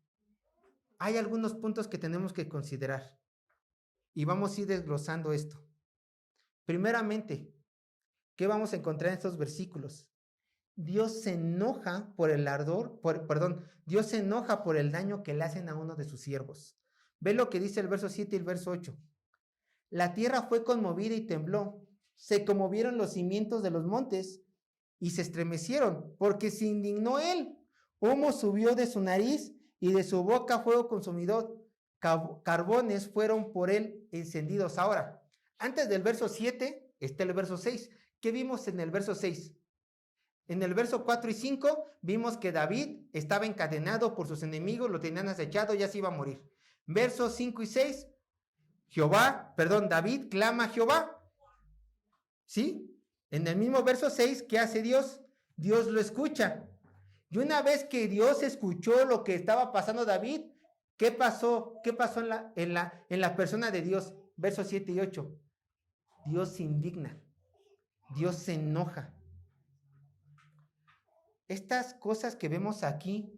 hay algunos puntos que tenemos que considerar y vamos a ir desglosando esto. Primeramente, ¿qué vamos a encontrar en estos versículos? Dios se enoja por el Dios se enoja por el daño que le hacen a uno de sus siervos. Ve lo que dice el verso 7 y el verso 8. La tierra fue conmovida y tembló, se conmovieron los cimientos de los montes y se estremecieron, porque se indignó él. Humo subió de su nariz y de su boca fuego consumidor. Carbones fueron por él encendidos. Ahora, antes del verso 7 está el verso 6. ¿Qué vimos en el verso 6? En el verso 4 y 5 vimos que David estaba encadenado por sus enemigos, lo tenían acechado, ya se iba a morir. Versos 5 y 6, David clama a Jehová. ¿Sí? En el mismo verso 6, ¿qué hace Dios? Dios lo escucha. Y una vez que Dios escuchó lo que estaba pasando David, ¿qué pasó? ¿Qué pasó en la persona de Dios? Versos 7 y 8. Dios se indigna. Dios se enoja. Estas cosas que vemos aquí,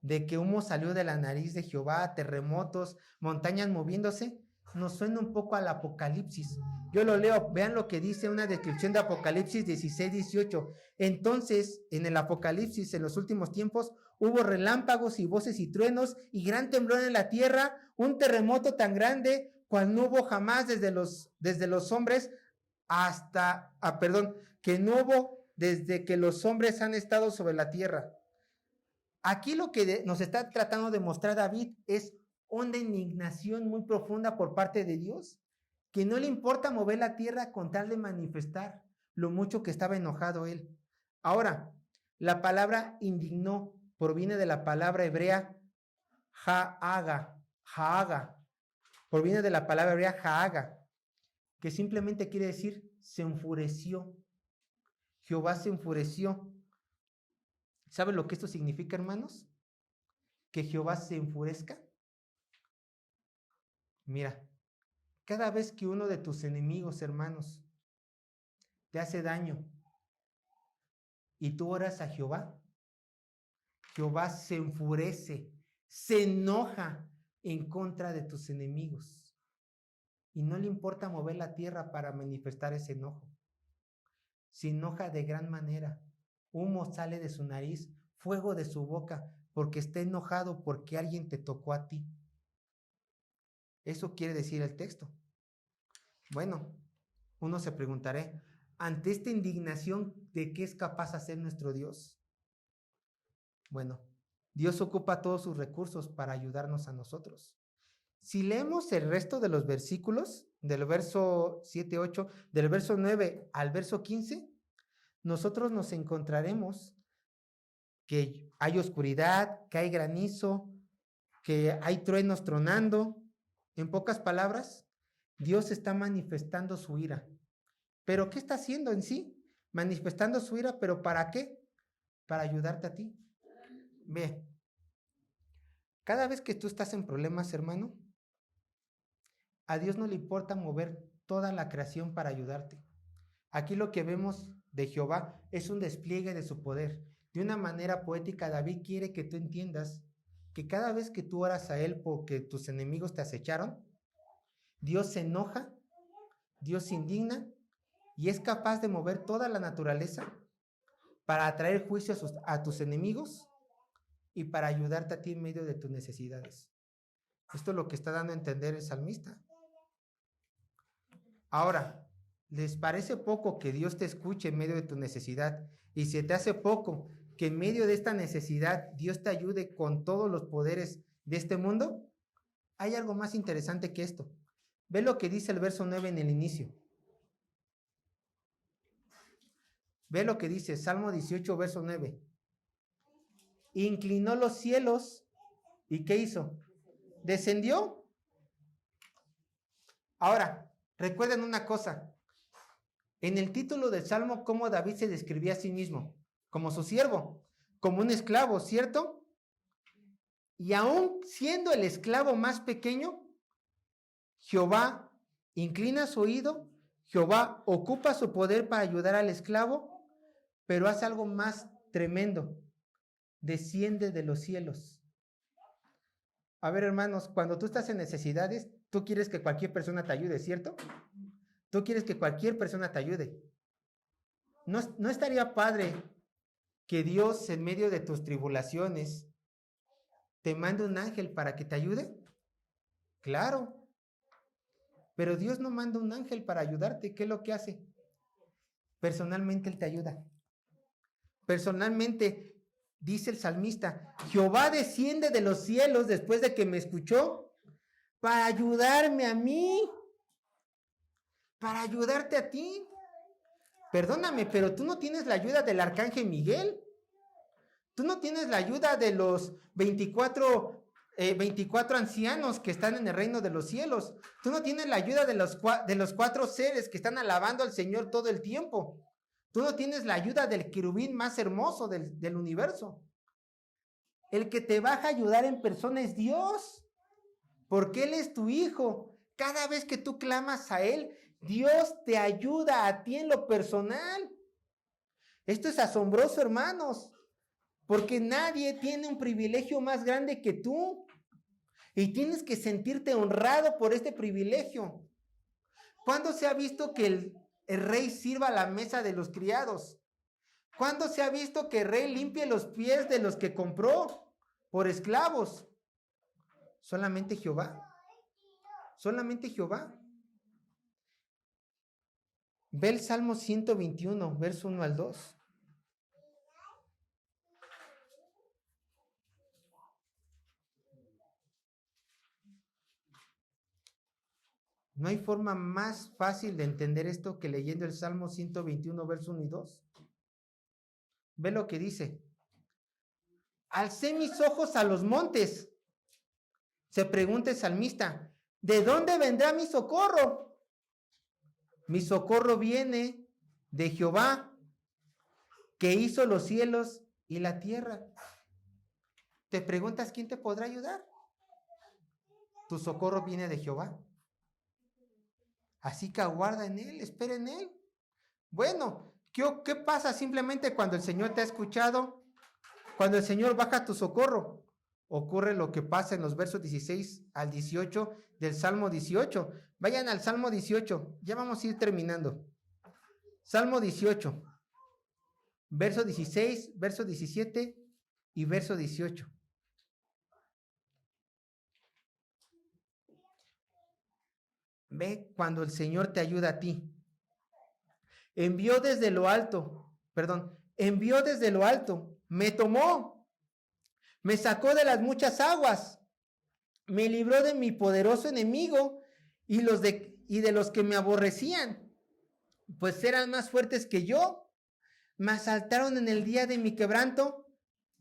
de que humo salió de la nariz de Jehová, terremotos, montañas moviéndose, nos suena un poco al Apocalipsis. Yo lo leo, vean lo que dice una descripción de Apocalipsis 16, 18. Entonces, en el Apocalipsis, en los últimos tiempos, hubo relámpagos y voces y truenos y gran temblor en la tierra, un terremoto tan grande cual no hubo jamás desde los hombres que no hubo desde que los hombres han estado sobre la tierra. Aquí lo que nos está tratando de mostrar David es una indignación muy profunda por parte de Dios, que no le importa mover la tierra con tal de manifestar lo mucho que estaba enojado él. Ahora, la palabra indignó proviene de la palabra hebrea haaga, proviene de la palabra hebrea haaga, que simplemente quiere decir se enfureció. Jehová se enfureció. ¿Sabe lo que esto significa, hermanos? Que Jehová se enfurezca. Mira, cada vez que uno de tus enemigos, hermanos, te hace daño y tú oras a Jehová, Jehová se enfurece, se enoja en contra de tus enemigos. Y no le importa mover la tierra para manifestar ese enojo. Se enoja de gran manera. Humo sale de su nariz, fuego de su boca, porque está enojado porque alguien te tocó a ti. Eso quiere decir el texto. Bueno, uno se preguntará, ante esta indignación, ¿de qué es capaz de hacer nuestro Dios? Bueno, Dios ocupa todos sus recursos para ayudarnos a nosotros. Si leemos el resto de los versículos, del verso 7, 8, del verso 9 al verso 15, nosotros nos encontraremos que hay oscuridad, que hay granizo, que hay truenos tronando. En pocas palabras, Dios está manifestando su ira. ¿Pero qué está haciendo en sí? Manifestando su ira, ¿pero para qué? Para ayudarte a ti. Ve, cada vez que tú estás en problemas, hermano, a Dios no le importa mover toda la creación para ayudarte. Aquí lo que vemos de Jehová es un despliegue de su poder. De una manera poética, David quiere que tú entiendas que cada vez que tú oras a Él porque tus enemigos te acecharon, Dios se enoja, Dios se indigna y es capaz de mover toda la naturaleza para atraer juicio a tus enemigos y para ayudarte a ti en medio de tus necesidades. Esto es lo que está dando a entender el salmista. Ahora, ¿les parece poco que Dios te escuche en medio de tu necesidad? Y si te hace poco que en medio de esta necesidad Dios te ayude con todos los poderes de este mundo, hay algo más interesante que esto. Ve lo que dice el verso 9 en el inicio. Ve lo que dice Salmo 18, verso 9. Inclinó los cielos ¿y qué hizo? ¿Descendió? Ahora, recuerden una cosa. En el título del Salmo, cómo David se describía a sí mismo, como su siervo, como un esclavo, ¿cierto? Y aún siendo el esclavo más pequeño, Jehová inclina su oído, Jehová ocupa su poder para ayudar al esclavo, pero hace algo más tremendo, desciende de los cielos. A ver, hermanos, cuando tú estás en necesidades, tú quieres que cualquier persona te ayude, ¿cierto? Tú quieres que cualquier persona te ayude. ¿No estaría padre que Dios en medio de tus tribulaciones te mande un ángel para que te ayude? Claro. Pero Dios no manda un ángel para ayudarte. ¿Qué es lo que hace? Personalmente Él te ayuda. Personalmente, dice el salmista, Jehová desciende de los cielos después de que me escuchó para ayudarme a mí, para ayudarte a ti. Perdóname, pero tú no tienes la ayuda del arcángel Miguel. Tú no tienes la ayuda de los 24 ancianos que están en el reino de los cielos. Tú no tienes la ayuda de los 4 seres que están alabando al Señor todo el tiempo. Tú no tienes la ayuda del querubín más hermoso del universo. El que te va a ayudar en persona es Dios, porque Él es tu hijo. Cada vez que tú clamas a Él, Dios te ayuda a ti en lo personal. Esto es asombroso, hermanos, porque nadie tiene un privilegio más grande que tú. Y tienes que sentirte honrado por este privilegio. ¿Cuándo se ha visto que el rey sirva a la mesa de los criados? ¿Cuándo se ha visto que el rey limpie los pies de los que compró por esclavos? Solamente Jehová. Solamente Jehová. Ve el Salmo 121, verso 1 al 2. No hay forma más fácil de entender esto que leyendo el Salmo 121, verso 1 y 2. Ve lo que dice. alcé mis ojos a los montes. Se pregunta el salmista, ¿de dónde vendrá mi socorro? Mi socorro viene de Jehová, que hizo los cielos y la tierra. Te preguntas, ¿quién te podrá ayudar? Tu socorro viene de Jehová. Así que aguarda en Él, espera en Él. Bueno, ¿qué pasa simplemente cuando el Señor te ha escuchado? Cuando el Señor baja tu socorro, ocurre lo que pasa en los versos 16 al 18 del Salmo 18. Vayan al Salmo 18, ya vamos a ir terminando. Salmo 18, verso 16, verso 17 y verso 18. Ve cuando el Señor te ayuda a ti. Envió desde lo alto, me tomó, me sacó de las muchas aguas, me libró de mi poderoso enemigo y de los que me aborrecían, pues eran más fuertes que yo, me asaltaron en el día de mi quebranto,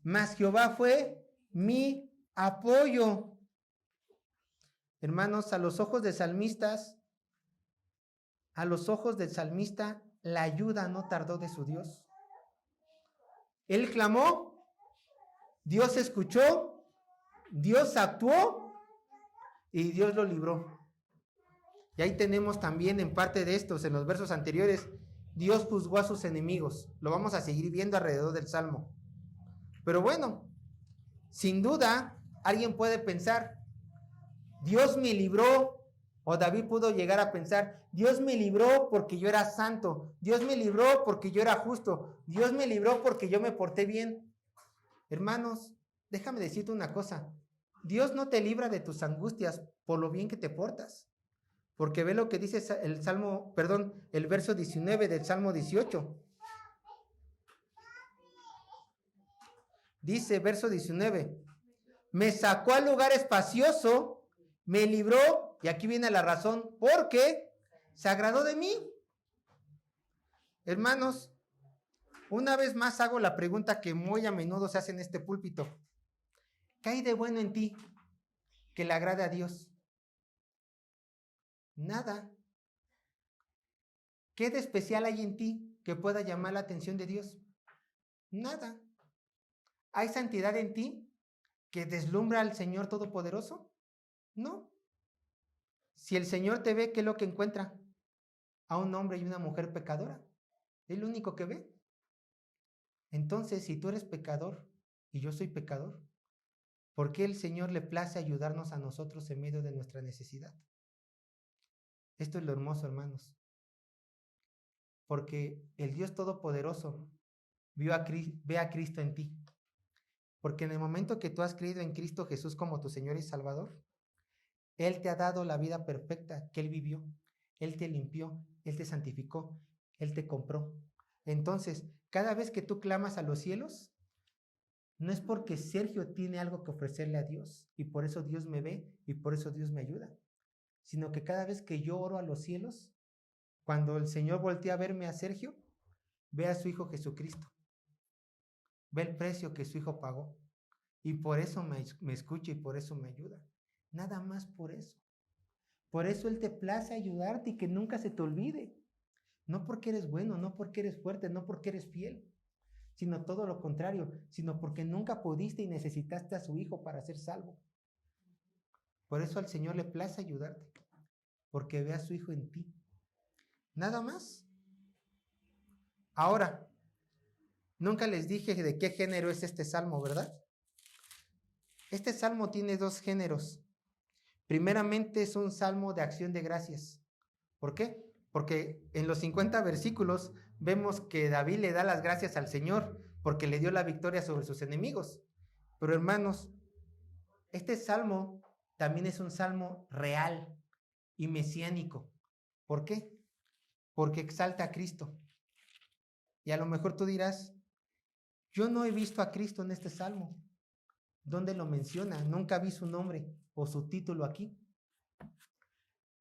mas Jehová fue mi apoyo. Hermanos, a los ojos del salmista, la ayuda no tardó de su Dios. Él clamó, Dios escuchó, Dios actuó y Dios lo libró. Y ahí tenemos también en parte de estos, en los versos anteriores, Dios juzgó a sus enemigos. Lo vamos a seguir viendo alrededor del Salmo. Pero bueno, sin duda, alguien puede pensar, Dios me libró. O David pudo llegar a pensar, Dios me libró porque yo era santo, Dios me libró porque yo era justo, Dios me libró porque yo me porté bien. Hermanos, déjame decirte una cosa, Dios no te libra de tus angustias por lo bien que te portas, porque ve lo que dice el verso 19 del Salmo 18. Dice, verso 19, me sacó al lugar espacioso, me libró. Y aquí viene la razón, porque se agradó de mí. Hermanos, una vez más hago la pregunta que muy a menudo se hace en este púlpito. ¿Qué hay de bueno en ti que le agrade a Dios? Nada. ¿Qué de especial hay en ti que pueda llamar la atención de Dios? Nada. ¿Hay santidad en ti que deslumbra al Señor Todopoderoso? No. Si el Señor te ve, ¿qué es lo que encuentra? A un hombre y una mujer pecadora. Es lo único que ve. Entonces, si tú eres pecador y yo soy pecador, ¿por qué el Señor le place ayudarnos a nosotros en medio de nuestra necesidad? Esto es lo hermoso, hermanos. Porque el Dios Todopoderoso ve a Cristo en ti. Porque en el momento que tú has creído en Cristo Jesús como tu Señor y Salvador, Él te ha dado la vida perfecta que Él vivió. Él te limpió, Él te santificó, Él te compró. Entonces, cada vez que tú clamas a los cielos, no es porque Sergio tiene algo que ofrecerle a Dios y por eso Dios me ve y por eso Dios me ayuda, sino que cada vez que yo oro a los cielos, cuando el Señor voltea a verme a Sergio, ve a su Hijo Jesucristo, ve el precio que su Hijo pagó y por eso me escucha y por eso me ayuda. Nada más por eso. Por eso Él te place ayudarte y que nunca se te olvide. No porque eres bueno, no porque eres fuerte, no porque eres fiel, sino todo lo contrario, sino porque nunca pudiste y necesitaste a su Hijo para ser salvo. Por eso al Señor le place ayudarte, porque ve a su Hijo en ti. Nada más. Ahora, nunca les dije de qué género es este salmo, ¿verdad? Este salmo tiene dos géneros. Primeramente es un salmo de acción de gracias. ¿Por qué? Porque en los 50 versículos vemos que David le da las gracias al Señor porque le dio la victoria sobre sus enemigos. Pero hermanos, este salmo también es un salmo real y mesiánico. ¿Por qué? Porque exalta a Cristo. Y a lo mejor tú dirás, yo no he visto a Cristo en este salmo. ¿Dónde lo menciona? Nunca vi su nombre o su título aquí.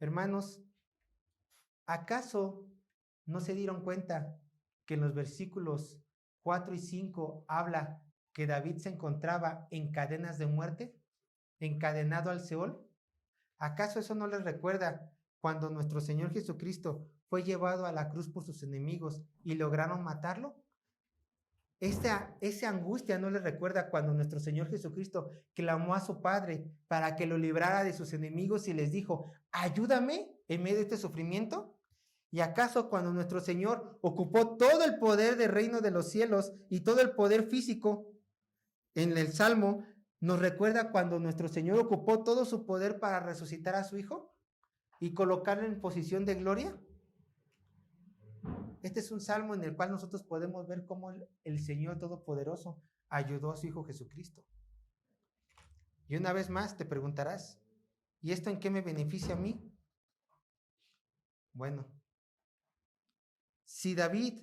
Hermanos, ¿acaso no se dieron cuenta que en los versículos 4 y 5 habla que David se encontraba en cadenas de muerte, encadenado al Seol? ¿Acaso eso no les recuerda cuando nuestro Señor Jesucristo fue llevado a la cruz por sus enemigos y lograron matarlo? Esa angustia no les recuerda cuando nuestro Señor Jesucristo clamó a su Padre para que lo librara de sus enemigos y les dijo, ayúdame en medio de este sufrimiento. ¿Y acaso cuando nuestro Señor ocupó todo el poder del reino de los cielos y todo el poder físico en el Salmo, nos recuerda cuando nuestro Señor ocupó todo su poder para resucitar a su Hijo y colocarlo en posición de gloria? Este es un salmo en el cual nosotros podemos ver cómo el Señor Todopoderoso ayudó a su Hijo Jesucristo. Y una vez más te preguntarás, ¿y esto en qué me beneficia a mí? Bueno, si David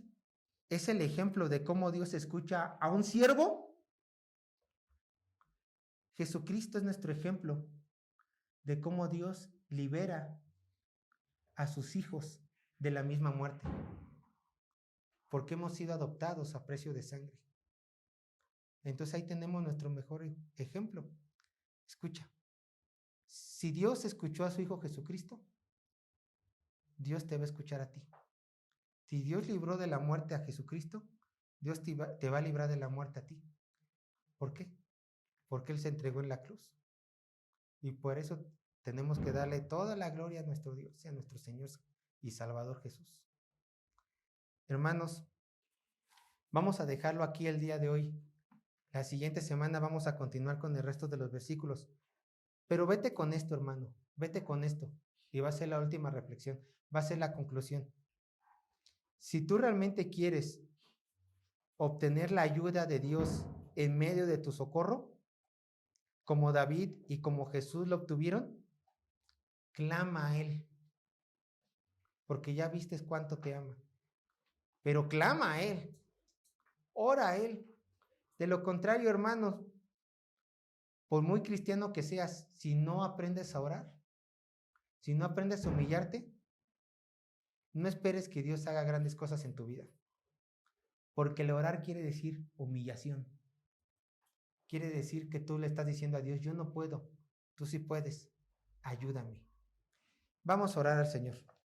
es el ejemplo de cómo Dios escucha a un siervo, Jesucristo es nuestro ejemplo de cómo Dios libera a sus hijos de la misma muerte, porque hemos sido adoptados a precio de sangre. Entonces ahí tenemos nuestro mejor ejemplo. Escucha, si Dios escuchó a su Hijo Jesucristo, Dios te va a escuchar a ti. Si Dios libró de la muerte a Jesucristo, Dios te va a librar de la muerte a ti. ¿Por qué? Porque Él se entregó en la cruz. Y por eso tenemos que darle toda la gloria a nuestro Dios y a nuestro Señor y Salvador Jesús. Hermanos, vamos a dejarlo aquí el día de hoy. La siguiente semana vamos a continuar con el resto de los versículos. Pero vete con esto, hermano, vete con esto. Y va a ser la última reflexión, va a ser la conclusión. Si tú realmente quieres obtener la ayuda de Dios en medio de tu socorro, como David y como Jesús lo obtuvieron, clama a Él, porque ya vistes cuánto te ama. Pero clama a Él, ora a Él. De lo contrario, hermanos, por muy cristiano que seas, si no aprendes a orar, si no aprendes a humillarte, no esperes que Dios haga grandes cosas en tu vida. Porque el orar quiere decir humillación. Quiere decir que tú le estás diciendo a Dios, yo no puedo, tú sí puedes, ayúdame. Vamos a orar al Señor.